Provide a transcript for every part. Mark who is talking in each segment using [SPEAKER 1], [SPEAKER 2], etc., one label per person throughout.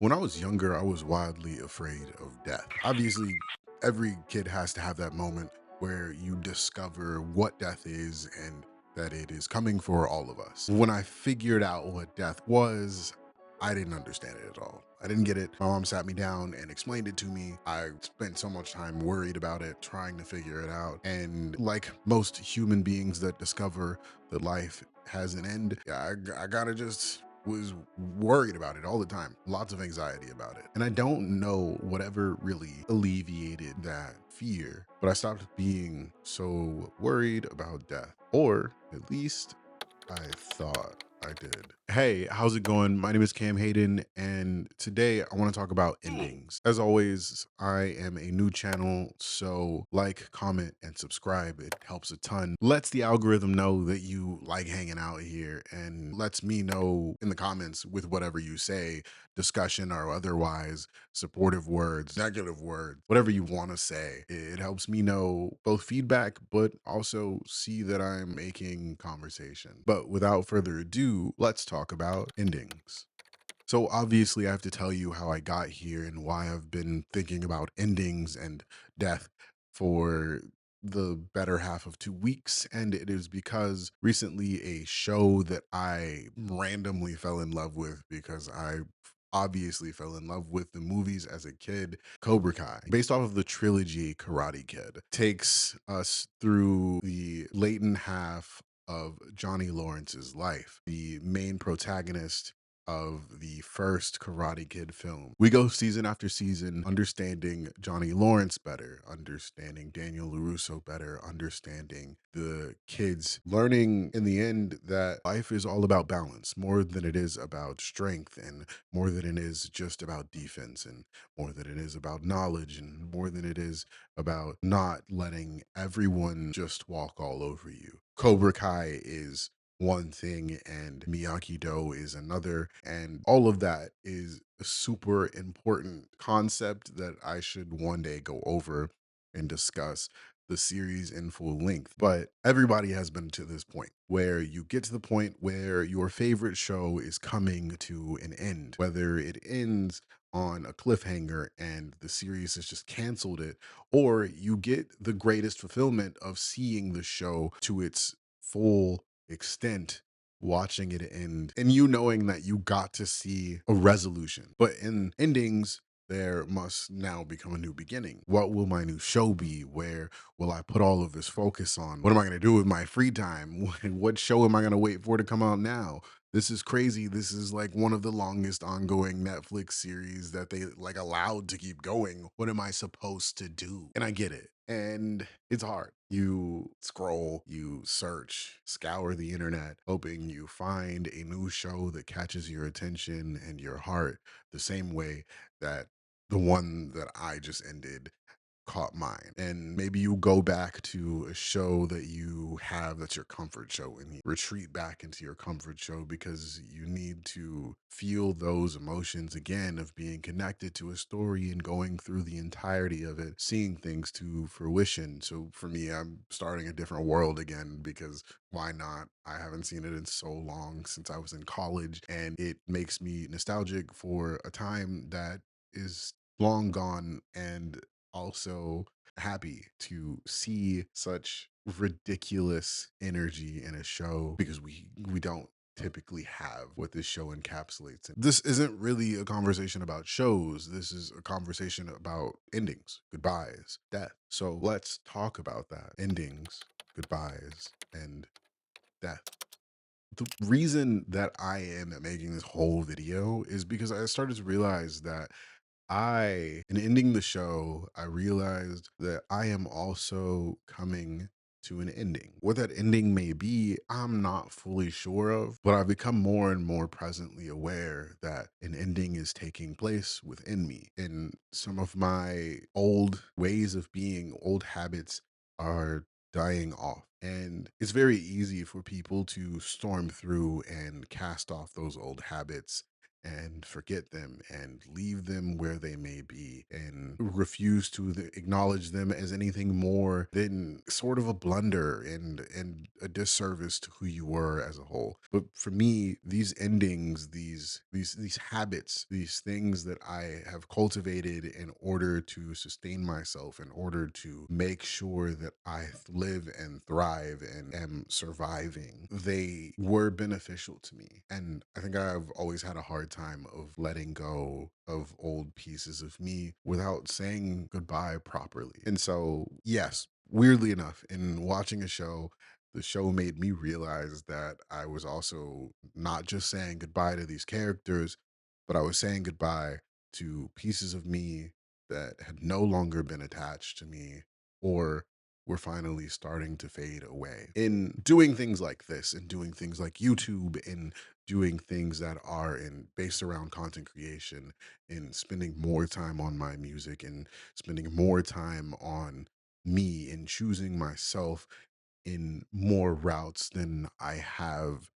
[SPEAKER 1] When I was younger, I was wildly afraid of death. Obviously, every kid has to have that moment where you discover what death is and that it is coming for all of us. When I figured out what death was, I didn't understand it at all. I didn't get it. My mom sat me down and explained it to me. I spent so much time worried about it, trying to figure it out. And like most human beings that discover that life has an end, yeah, I gotta just was worried about it all the time, lots of anxiety about it. And I don't know whatever really alleviated that fear, but I stopped being so worried about death, or at least I thought I did. Hey, how's it going? My name is CamHayden, and today I want to talk about endings. As always, I am a new channel, so like, comment, and subscribe. It helps a ton. Lets the algorithm know that you like hanging out here, and lets me know in the comments with whatever you say, discussion or otherwise, supportive words, negative words, whatever you want to say. It helps me know both feedback, but also see that I'm making conversation. But without further ado, let's talk about endings. So obviously, I have to tell you how I got here and why I've been thinking about endings and death for the better half of 2 weeks. And it is because recently a show that I randomly fell in love with because I obviously fell in love with the movies as a kid, Cobra Kai, based off of the trilogy Karate Kid, takes us through the latent half of Johnny Lawrence's life. The main protagonist of the first Karate Kid film. We go season after season, understanding Johnny Lawrence better, understanding Daniel LaRusso better, understanding the kids, learning in the end that life is all about balance more than it is about strength, and more than it is just about defense, and more than it is about knowledge, and more than it is about not letting everyone just walk all over you. Cobra Kai is one thing and Miyagi Do is another. And all of that is a super important concept that I should one day go over and discuss the series in full length. But everybody has been to this point where you get to the point where your favorite show is coming to an end, whether it ends on a cliffhanger and the series has just canceled it, or you get the greatest fulfillment of seeing the show to its full extent, watching it end and you knowing that you got to see a resolution. But in endings, there must now become a new beginning. What will my new show be? Where will I put all of this focus on? What am I going to do with my free time? What show am I going to wait for to come out now? This is crazy. This is like one of the longest ongoing Netflix series that they like allowed to keep going. What am I supposed to do? And I get it. And it's hard. You scroll, you search, scour the internet, hoping you find a new show that catches your attention and your heart the same way that the one that I just ended caught mine. And maybe you go back to a show that you have that's your comfort show, and you retreat back into your comfort show because you need to feel those emotions again of being connected to a story and going through the entirety of it, seeing things to fruition. So for me, I'm starting a different world again because why not? I haven't seen it in so long, since I was in college, and it makes me nostalgic for a time that is long gone, and also happy to see such ridiculous energy in a show because we don't typically have what this show encapsulates. And this isn't really a conversation about shows. This is a conversation about endings, goodbyes, death. So let's talk about that. Endings, goodbyes, and death. The reason that I am making this whole video is because I started to realize that in ending the show, I realized that I am also coming to an ending. What that ending may be, I'm not fully sure of, but I've become more and more presently aware that an ending is taking place within me. And some of my old ways of being, old habits are dying off. And it's very easy for people to storm through and cast off those old habits and forget them and leave them where they may be and refuse to acknowledge them as anything more than sort of a blunder and a disservice to who you were as a whole. But for me, these endings, these habits, these things that I have cultivated in order to sustain myself, in order to make sure that I live and thrive and am surviving, they were beneficial to me. And I think I've always had a hard time of letting go of old pieces of me without saying goodbye properly. And so, yes, weirdly enough, in watching a show, the show made me realize that I was also not just saying goodbye to these characters, but I was saying goodbye to pieces of me that had no longer been attached to me or were finally starting to fade away. In doing things like this and doing things like YouTube and doing things that are based around content creation and spending more time on my music and spending more time on me and choosing myself in more routes than I have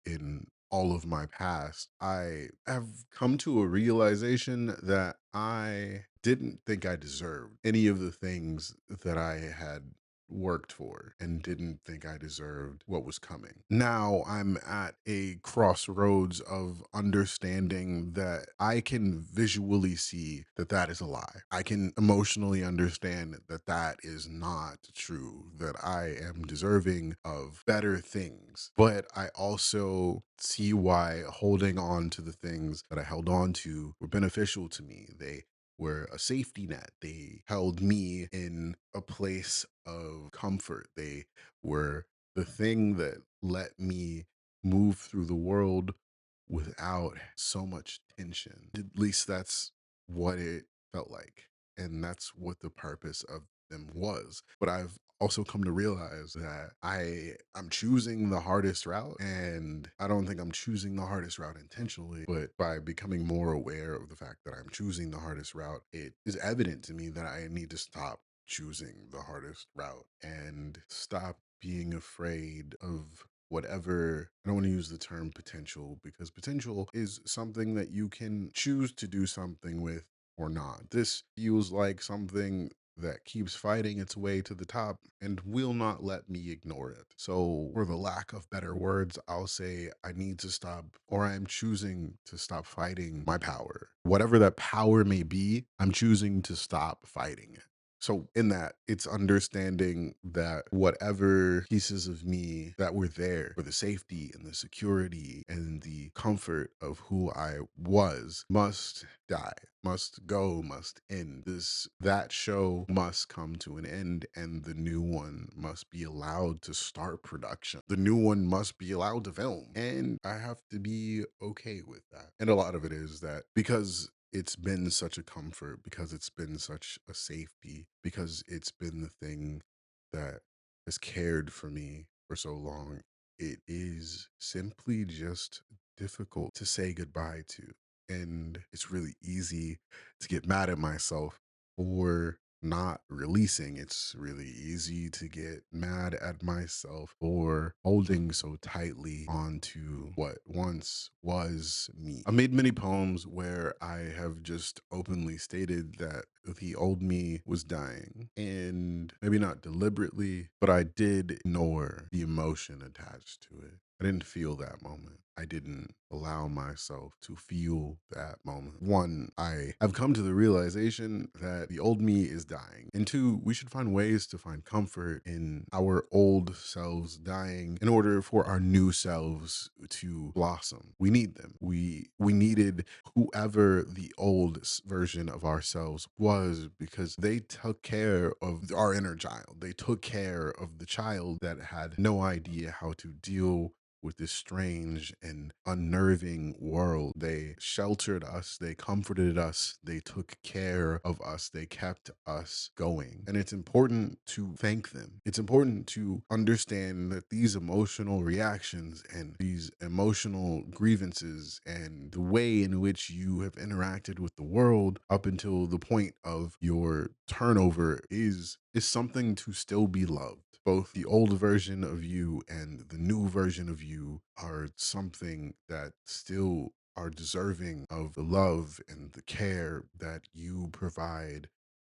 [SPEAKER 1] in all of my past, I have come to a realization that I didn't think I deserved any of the things that I had worked for and didn't think I deserved what was coming. Now I'm at a crossroads of understanding that I can visually see that that is a lie. I can emotionally understand that that is not true, that I am deserving of better things. But I also see why holding on to the things that I held on to were beneficial to me. They were a safety net. They held me in a place of comfort. They were the thing that let me move through the world without so much tension. At least that's what it felt like. And that's what the purpose of them was. But I've also come to realize that I'm choosing the hardest route, and I don't think I'm choosing the hardest route intentionally, but by becoming more aware of the fact that I'm choosing the hardest route, it is evident to me that I need to stop choosing the hardest route and stop being afraid of whatever. I don't want to use the term potential, because potential is something that you can choose to do something with or not. This feels like something that keeps fighting its way to the top and will not let me ignore it. So, for the lack of better words, I'll say I need to stop, or I'm choosing to stop fighting my power. Whatever that power may be, I'm choosing to stop fighting it. So in that, it's understanding that whatever pieces of me that were there for the safety and the security and the comfort of who I was must die, must go, must end. That show must come to an end, and the new one must be allowed to start production. The new one must be allowed to film. And I have to be okay with that. And a lot of it is that because it's been such a comfort, because it's been such a safety, because it's been the thing that has cared for me for so long, it is simply just difficult to say goodbye to. And it's really easy to get mad at myself for not releasing. It's really easy to get mad at myself for holding so tightly onto what once was me. I made many poems where I have just openly stated that the old me was dying, and maybe not deliberately, but I did ignore the emotion attached to it. I didn't feel that moment. I didn't allow myself to feel that moment. One, I have come to the realization that the old me is dying. And two, we should find ways to find comfort in our old selves dying in order for our new selves to blossom. We need them. We needed whoever the old version of ourselves was, because they took care of our inner child. They took care of the child that had no idea how to deal with this strange and unnerving world. They sheltered us, they comforted us, they took care of us, they kept us going. And it's important to thank them. It's important to understand that these emotional reactions and these emotional grievances and the way in which you have interacted with the world up until the point of your turnover is something to still be loved. Both the old version of you and the new version of you are something that still are deserving of the love and the care that you provide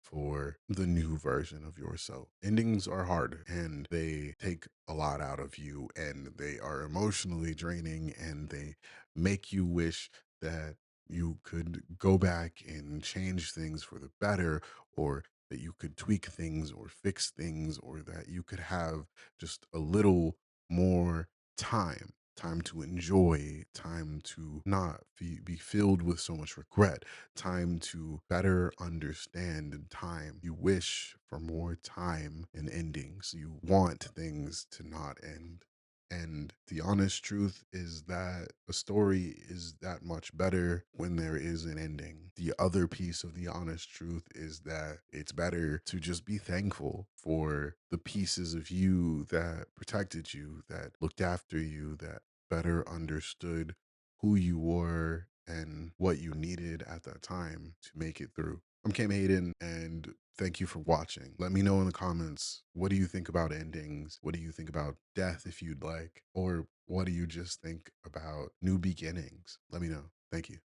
[SPEAKER 1] for the new version of yourself. Endings are hard and they take a lot out of you, and they are emotionally draining, and they make you wish that you could go back and change things for the better, or that you could tweak things or fix things, or that you could have just a little more time to enjoy, time to not be filled with so much regret, time to better understand, and time you wish for more time in endings. You want things to not end. And the honest truth is that a story is that much better when there is an ending. The other piece of the honest truth is that it's better to just be thankful for the pieces of you that protected you, that looked after you, that better understood who you were and what you needed at that time to make it through. I'm CamHayden, and thank you for watching. Let me know in the comments, what do you think about endings? What do you think about death, if you'd like? Or what do you just think about new beginnings? Let me know. Thank you.